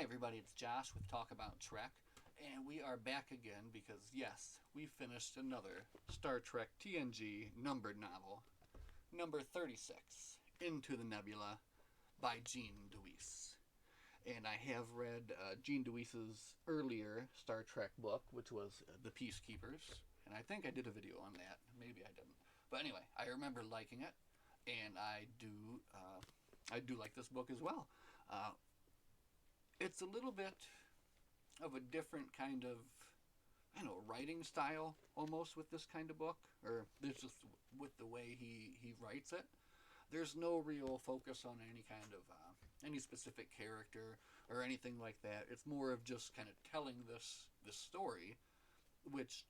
Hi everybody, it's Josh with Talk About Trek, and we are back again because yes, we finished another Star Trek TNG numbered novel, number 36, Into the Nebula, by DeWeese. And I have read DeWeese's earlier Star Trek book, which was The Peacekeepers, and I think I did a video on that. Maybe I didn't, but anyway, I remember liking it, and I do like this book as well. Uh, it's a little bit of a different kind of, I don't know, writing style almost with this kind of book, or there's just with the way he writes it. There's no real focus on any kind of any specific character or anything like that. It's more of just kind of telling this story, which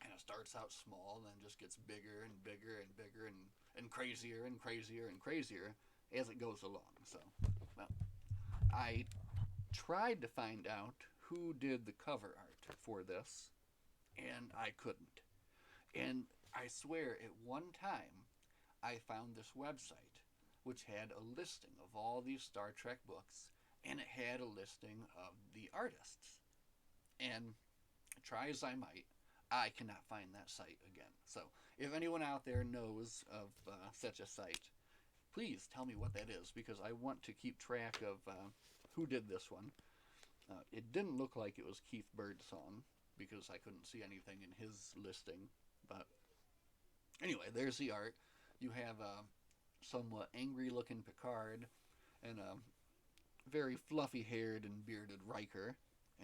kind of starts out small and then just gets bigger and bigger and bigger and crazier and crazier and crazier as it goes along. So, well, I tried to find out who did the cover art for this, and I couldn't. And I swear, at one time, I found this website which had a listing of all these Star Trek books, and it had a listing of the artists. And try as I might, I cannot find that site again. So, if anyone out there knows of such a site, please tell me what that is because I want to keep track of who did this one. It didn't look like it was Keith Birdsong because I couldn't see anything in his listing. But anyway, there's the art. You have a somewhat angry looking Picard and a very fluffy haired and bearded Riker.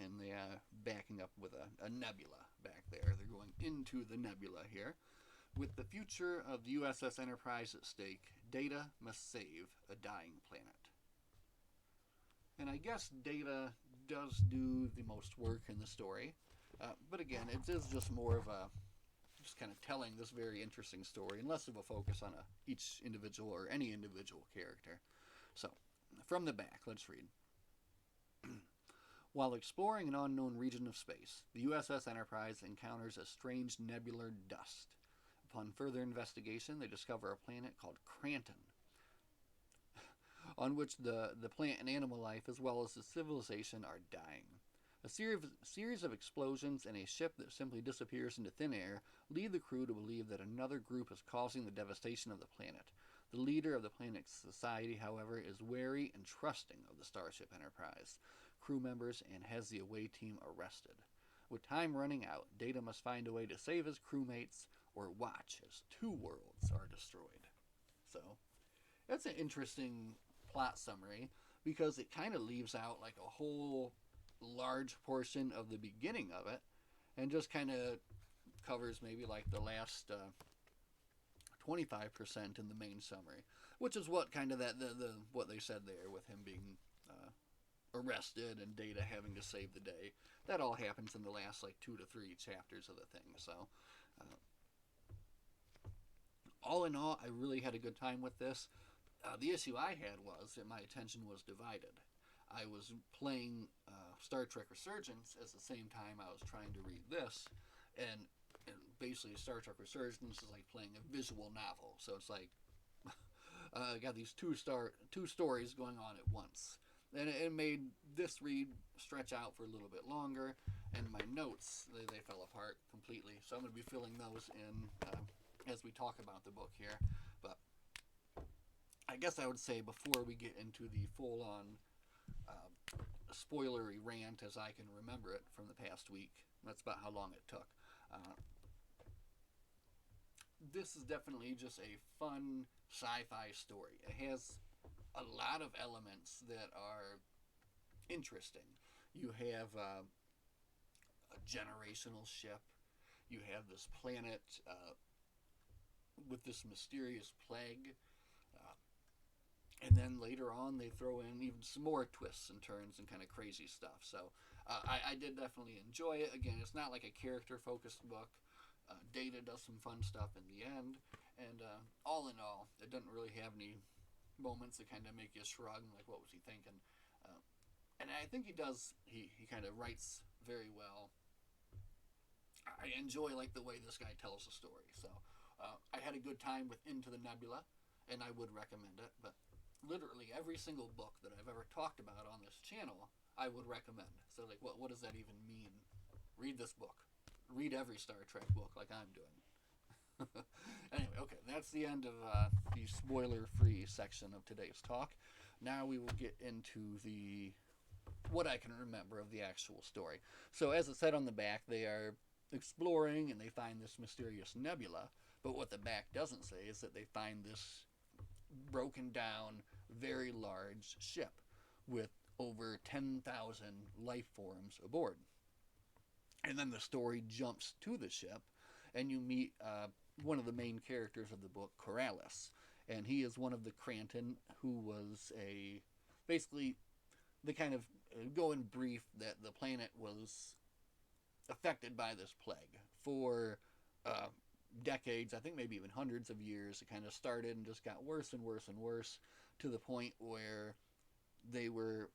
And they are backing up with a nebula back there. They're going into the nebula here. With the future of the USS Enterprise at stake, Data must save a dying planet. And I guess Data does do the most work in the story. But again, it is just more of a just kind of telling this very interesting story and less of a focus on each individual or any individual character. So, from the back, let's read. While exploring an unknown region of space, the USS Enterprise encounters a strange nebular dust. Upon further investigation, they discover a planet called Krantin, on which the plant and animal life as well as the civilization are dying. A series of explosions and a ship that simply disappears into thin air lead the crew to believe that another group is causing the devastation of the planet. The leader of the planet's society, however, is wary and trusting of the Starship Enterprise, crew members, and has the away team arrested. With time running out, Data must find a way to save his crewmates or watch as two worlds are destroyed. So, that's an interesting plot summary because it kind of leaves out like a whole large portion of the beginning of it and just kind of covers maybe like the last 25% in the main summary, which is what kind of the what they said there with him being arrested and Data having to save the day. That all happens in the last like 2 to 3 chapters of the thing. So all in all, I really had a good time with this. The issue I had was that my attention was divided. I was playing Star Trek Resurgence at the same time I was trying to read this, and basically Star Trek Resurgence is like playing a visual novel. So it's like I got these two stories going on at once, and it made this read stretch out for a little bit longer. And my notes they fell apart completely. So I'm going to be filling those in as we talk about the book here. But I guess I would say before we get into the full-on spoilery rant as I can remember it from the past week. That's about how long it took. This is definitely just a fun sci-fi story. It has a lot of elements that are interesting. You have a generational ship. You have this planet with this mysterious plague. And then later on, they throw in even some more twists and turns and kind of crazy stuff. So I did definitely enjoy it. Again, it's not like a character-focused book. Data does some fun stuff in the end. And all in all, it doesn't really have any moments that kind of make you shrug, like, what was he thinking? And I think he does, he kind of writes very well. I enjoy, like, the way this guy tells the story. So I had a good time with Into the Nebula, and I would recommend it. But literally every single book that I've ever talked about on this channel, I would recommend. So, like, what does that even mean? Read this book. Read every Star Trek book like I'm doing. Anyway, okay, that's the end of the spoiler-free section of today's talk. Now we will get into the what I can remember of the actual story. So, as it said on the back, they are exploring and they find this mysterious nebula. But what the back doesn't say is that they find this broken down, very large ship with over 10,000 life forms aboard. And then the story jumps to the ship, and you meet one of the main characters of the book, Corrales. And he is one of the Krantin who was basically, they kind of go in brief that the planet was affected by this plague for decades, I think maybe even hundreds of years. It kind of started and just got worse and worse and worse to the point where they were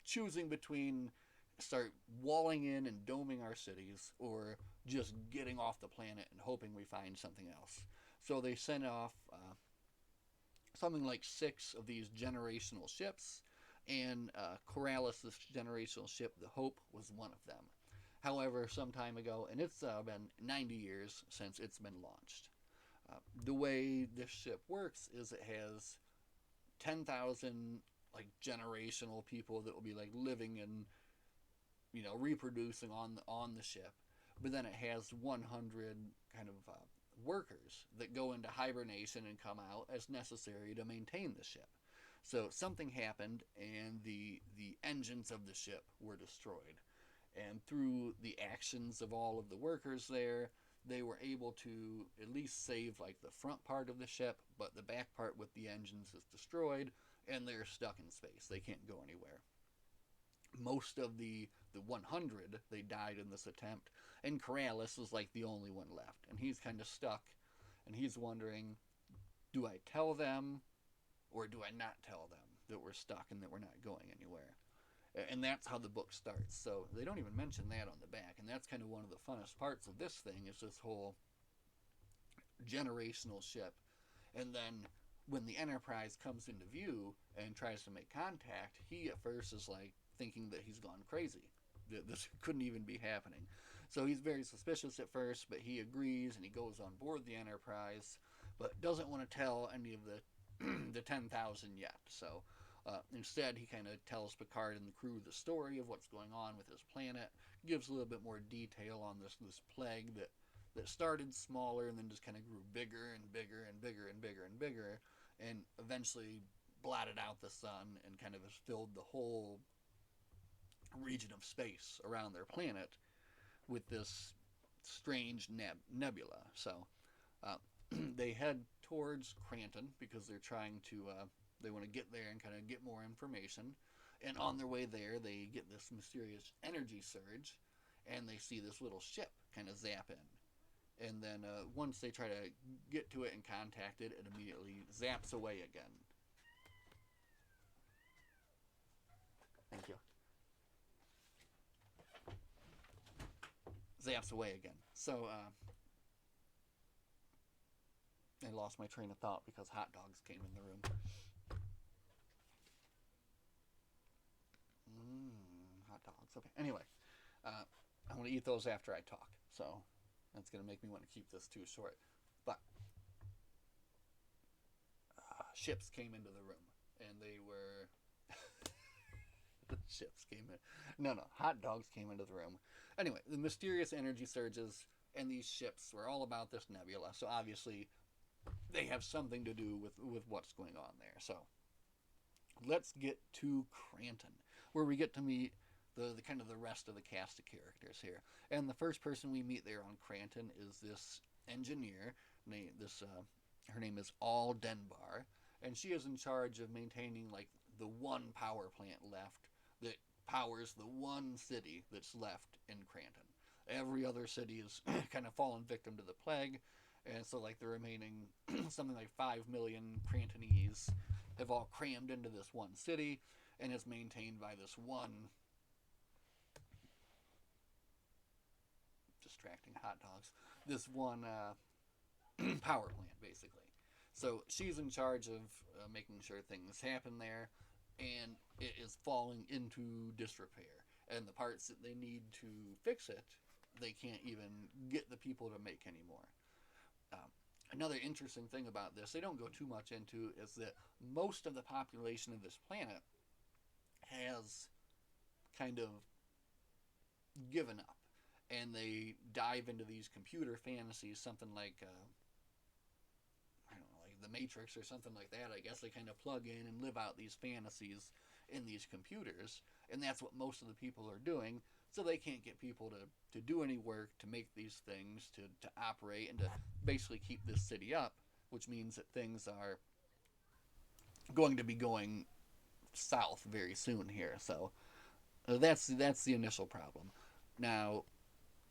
choosing between start walling in and doming our cities or just getting off the planet and hoping we find something else. So they sent off something like 6 of these generational ships, and Corrales, this generational ship, the Hope, was one of them. However, some time ago, and it's been 90 years since it's been launched. The way this ship works is it has 10,000 like generational people that will be like living and reproducing on the ship, but then it has 100 kind of workers that go into hibernation and come out as necessary to maintain the ship. So something happened, and the engines of the ship were destroyed. And through the actions of all of the workers there, they were able to at least save like the front part of the ship, but the back part with the engines is destroyed, and they're stuck in space. They can't go anywhere. Most of the 100, they died in this attempt, and Corrales was like the only one left, and he's kind of stuck, and he's wondering, do I tell them, or do I not tell them that we're stuck and that we're not going anywhere? And that's how the book starts. So they don't even mention that on the back, and that's kind of one of the funnest parts of this thing, is this whole generational ship. And then when the Enterprise comes into view and tries to make contact, he at first is like thinking that he's gone crazy, that this couldn't even be happening. So he's very suspicious at first, but he agrees and he goes on board the Enterprise, but doesn't want to tell any of the 10,000 yet. So instead, he kind of tells Picard and the crew the story of what's going on with his planet, gives a little bit more detail on this plague that started smaller and then just kind of grew bigger and bigger and bigger and bigger and bigger, and eventually blotted out the sun and kind of has filled the whole region of space around their planet with this strange nebula. So they head towards Krantin because they're trying to they want to get there and kind of get more information. And on their way there, they get this mysterious energy surge, and they see this little ship kind of zap in. And then once they try to get to it and contact it, it immediately zaps away again. Thank you. Zaps away again. So I lost my train of thought because hot dogs came in the room. Hot dogs. Okay. Anyway, I'm going to eat those after I talk. So that's going to make me want to keep this too short. But ships came into the room, and they were... ships came in. No, hot dogs came into the room. Anyway, the mysterious energy surges and these ships were all about this nebula. So obviously, they have something to do with what's going on there. So let's get to Krantin, where we get to meet the kind of the rest of the cast of characters here. And the first person we meet there on Krantin is this engineer. Her name is Al Denbar, and she is in charge of maintaining like the one power plant left that powers the one city that's left in Krantin. Every other city is kind of fallen victim to the plague, and so like the remaining something like 5 million Krantinese have all crammed into this one city, and is maintained by this one distracting hot dogs, this one power plant basically. So she's in charge of making sure things happen there, and it is falling into disrepair. And the parts that they need to fix it, they can't even get the people to make anymore. Um, Another interesting thing about this, they don't go too much into, is that most of the population of this planet has kind of given up, and they dive into these computer fantasies, something like I don't know, like the Matrix or something like that. I guess they kind of plug in and live out these fantasies in these computers, and that's what most of the people are doing. So they can't get people to do any work, to make these things, to operate, and to basically keep this city up, which means that things are going to be going south very soon here. So that's the initial problem. Now,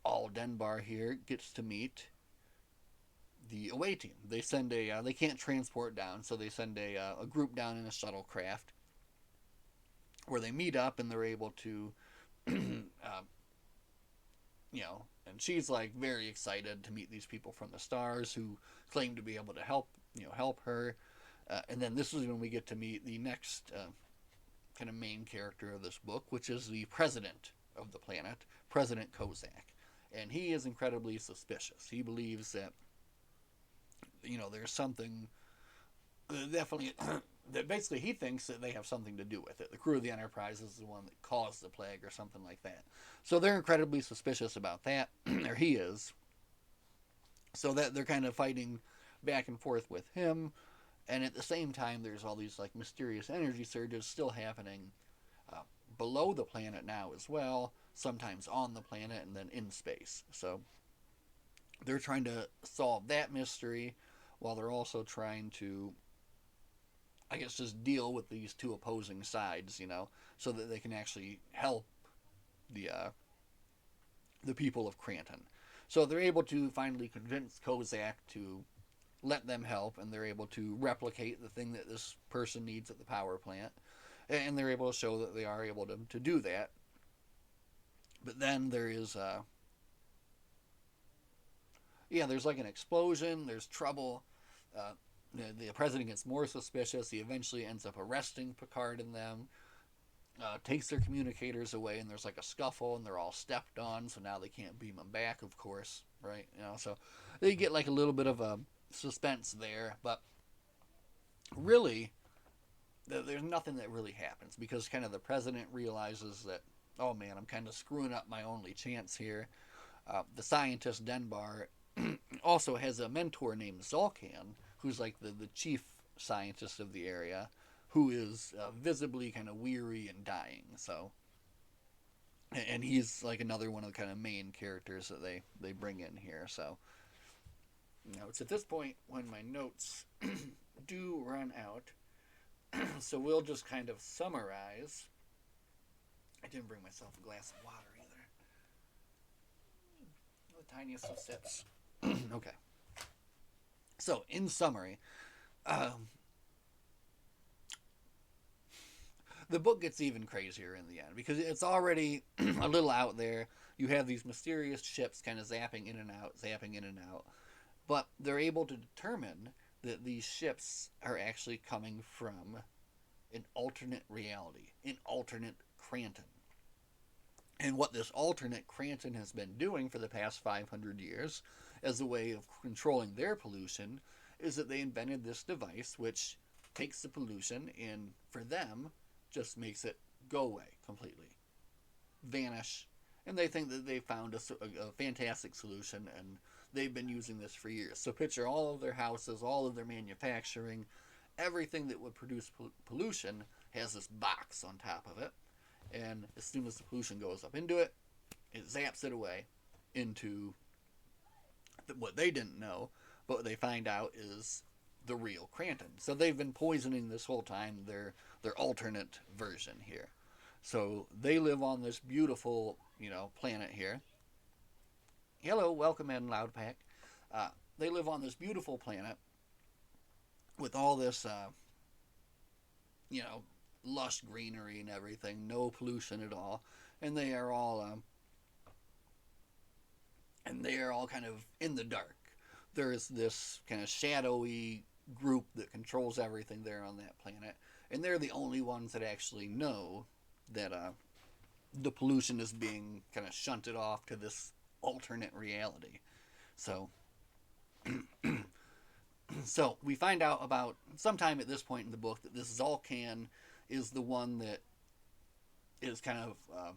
all Denbar here gets to meet the away team. They send they can't transport down, so they send a group down in a shuttlecraft where they meet up, and they're able to, and she's like very excited to meet these people from the stars who claim to be able to help her. And then this is when we get to meet the next kind of main character of this book, which is the president of the planet, President Kozak. And he is incredibly suspicious. He believes that, there's something definitely that basically he thinks that they have something to do with it. The crew of the Enterprise is the one that caused the plague or something like that. So they're incredibly suspicious about that, or he is. So that they're kind of fighting back and forth with him, and at the same time there's all these like mysterious energy surges still happening below the planet now as well, sometimes on the planet and then in space. So they're trying to solve that mystery while they're also trying to, I guess, just deal with these two opposing sides, so that they can actually help the people of Krantin. So they're able to finally convince Kozak to let them help, and they're able to replicate the thing that this person needs at the power plant, and they're able to show that they are able to do that. But then there is there's like an explosion, there's trouble. The president gets more suspicious. He eventually ends up arresting Picard and them, takes their communicators away, and there's like a scuffle, and they're all stepped on, so now they can't beam them back, of course, right? So they get like a little bit of a suspense there, but really, there's nothing that really happens, because kind of the president realizes that, oh man, I'm kind of screwing up my only chance here. The scientist Denbar also has a mentor named Zolkan, who's like the chief scientist of the area, who is visibly kind of weary and dying. So, and he's like another one of the kind of main characters that they bring in here. So, it's at this point when my notes do run out. So we'll just kind of summarize. I didn't bring myself a glass of water either. The tiniest of sips. Okay. So, in summary, the book gets even crazier in the end, because it's already a little out there. You have these mysterious ships kind of zapping in and out, but they're able to determine that these ships are actually coming from an alternate reality, an alternate Krantin. And what this alternate Krantin has been doing for the past 500 years as a way of controlling their pollution is that they invented this device which takes the pollution and, for them, just makes it go away completely, vanish. And they think that they found a fantastic solution, and they've been using this for years. So picture all of their houses, all of their manufacturing, everything that would produce pollution has this box on top of it. And as soon as the pollution goes up into it, it zaps it away into what they didn't know, but what they find out is the real Krantin. So they've been poisoning this whole time their alternate version here. So they live on this beautiful, planet here. Hello, welcome in, Loudpack. They live on this beautiful planet with all this, lush greenery and everything, no pollution at all, and they are all kind of in the dark. There's this kind of shadowy group that controls everything there on that planet, and they're the only ones that actually know that the pollution is being kind of shunted off to this alternate reality. So, so we find out about sometime at this point in the book that this Zolkan is the one that is kind of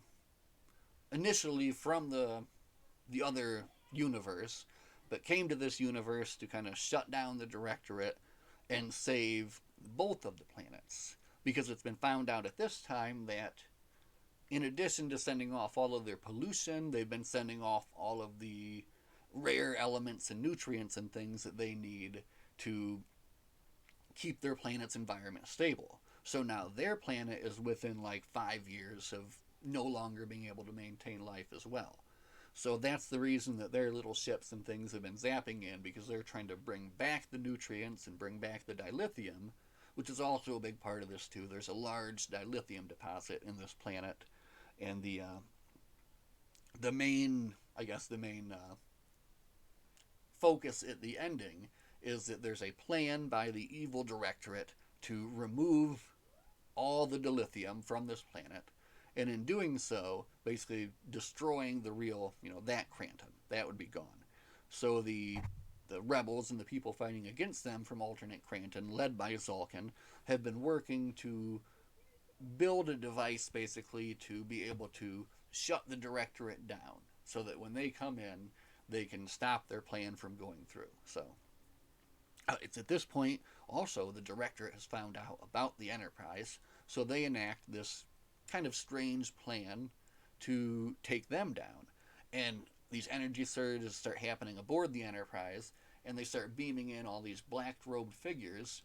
initially from the other universe, but came to this universe to kind of shut down the Directorate and save both of the planets. Because it's been found out at this time that in addition to sending off all of their pollution, they've been sending off all of the rare elements and nutrients and things that they need to keep their planet's environment stable. So now their planet is within like 5 years of no longer being able to maintain life as well. So that's the reason that their little ships and things have been zapping in, because they're trying to bring back the nutrients and bring back the dilithium, which is also a big part of this too. There's a large dilithium deposit in this planet, and the main, I guess the main focus at the ending is that there's a plan by the evil Directorate to remove all the dilithium from this planet, and in doing so, basically destroying the real, that Krantin. That would be gone. So the rebels and the people fighting against them from alternate Krantin, led by Zolkin, have been working to build a device basically to be able to shut the Directorate down, so that when they come in, they can stop their plan from going through. So it's at this point also the Directorate has found out about the Enterprise, so they enact this kind of strange plan to take them down. And these energy surges start happening aboard the Enterprise, and they start beaming in all these black-robed figures,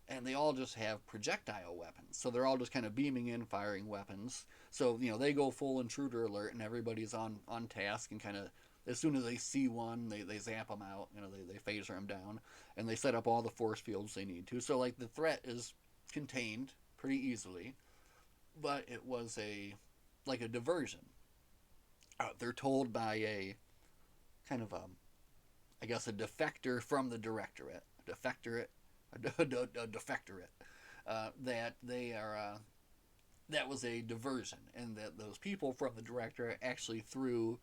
and they all just have projectile weapons. So they're all just kind of beaming in, firing weapons. So, they go full intruder alert, and everybody's on task, and kind of, as soon as they see one, they zap them out, they phaser them down, and they set up all the force fields they need to. So, like, the threat is contained pretty easily, but it was a diversion. They're told by a kind of I guess a defector from the Directorate, a defectorate, that they are that was a diversion, and that those people from the Directorate actually threw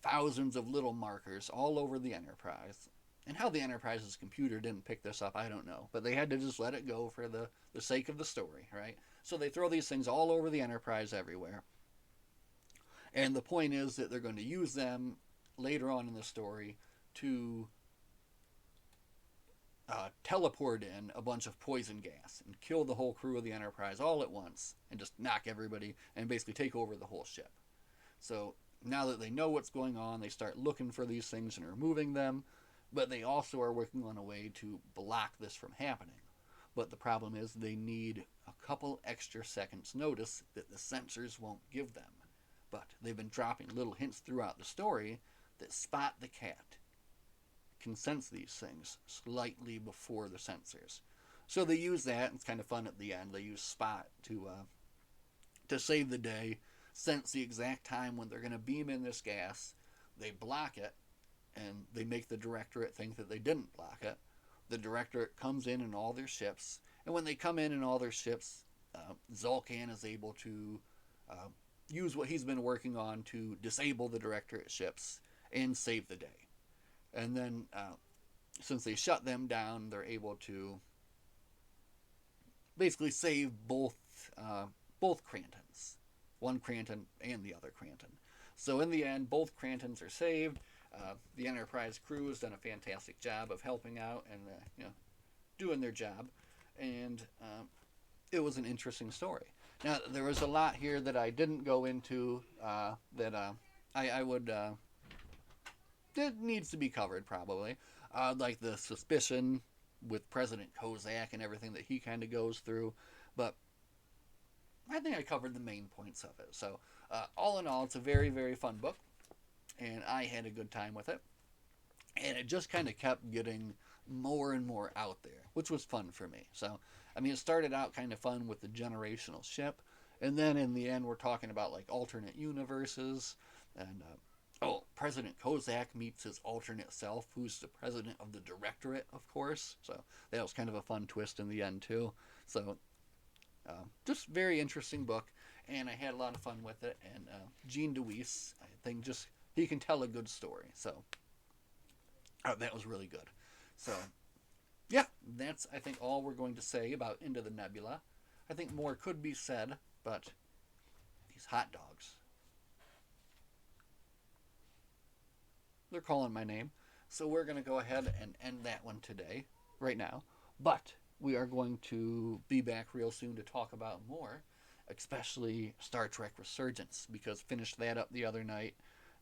thousands of little markers all over the Enterprise. And how the Enterprise's computer didn't pick this up, I don't know. But they had to just let it go for the sake of the story, right? So they throw these things all over the Enterprise everywhere. And the point is that they're going to use them later on in the story to teleport in a bunch of poison gas and kill the whole crew of the Enterprise all at once, and just knock everybody and basically take over the whole ship. So now that they know what's going on, they start looking for these things and removing them. But they also are working on a way to block this from happening. But the problem is they need a couple extra seconds notice that the sensors won't give them. But they've been dropping little hints throughout the story that Spot the cat can sense these things slightly before the sensors. So they use that, and it's kind of fun at the end. They use Spot to save the day, sense the exact time when they're going to beam in this gas. They block it, and they make the Directorate think that they didn't block it. The Directorate comes in all their ships, and when they come in all their ships, Zolkan is able to use what he's been working on to disable the Directorate ships and save the day. And then, since they shut them down, they're able to basically save both Krantins, one Krantin and the other Krantin. So in the end, both Krantins are saved. The Enterprise crew has done a fantastic job of helping out and doing their job, and it was an interesting story. Now, there was a lot here that I didn't go into that I would that needs to be covered probably, like the suspicion with President Kozak and everything that he kind of goes through, but I think I covered the main points of it. So all in all, it's a very, very fun book, and I had a good time with it. And it just kind of kept getting more and more out there, which was fun for me. So, I mean, it started out kind of fun with the generational ship, and then in the end, we're talking about like alternate universes and Oh, President Kozak meets his alternate self, who's the president of the directorate, of course. So that was kind of a fun twist in the end, too. So just very interesting book, and I had a lot of fun with it. And Gene DeWeese, I think, just he can tell a good story. So that was really good. So yeah, that's I think all we're going to say about Into the Nebula. I think more could be said, but these hot dogs, they're calling my name. So we're going to go ahead and end that one today, right now. But we are going to be back real soon to talk about more, especially Star Trek Resurgence, because finished that up the other night.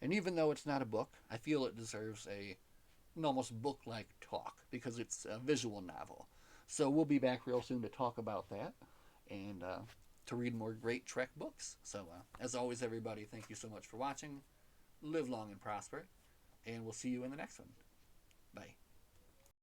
And even though it's not a book, I feel it deserves an almost book-like talk because it's a visual novel. So we'll be back real soon to talk about that and to read more great Trek books. So as always, everybody, thank you so much for watching. Live long and prosper, and we'll see you in the next one. Bye.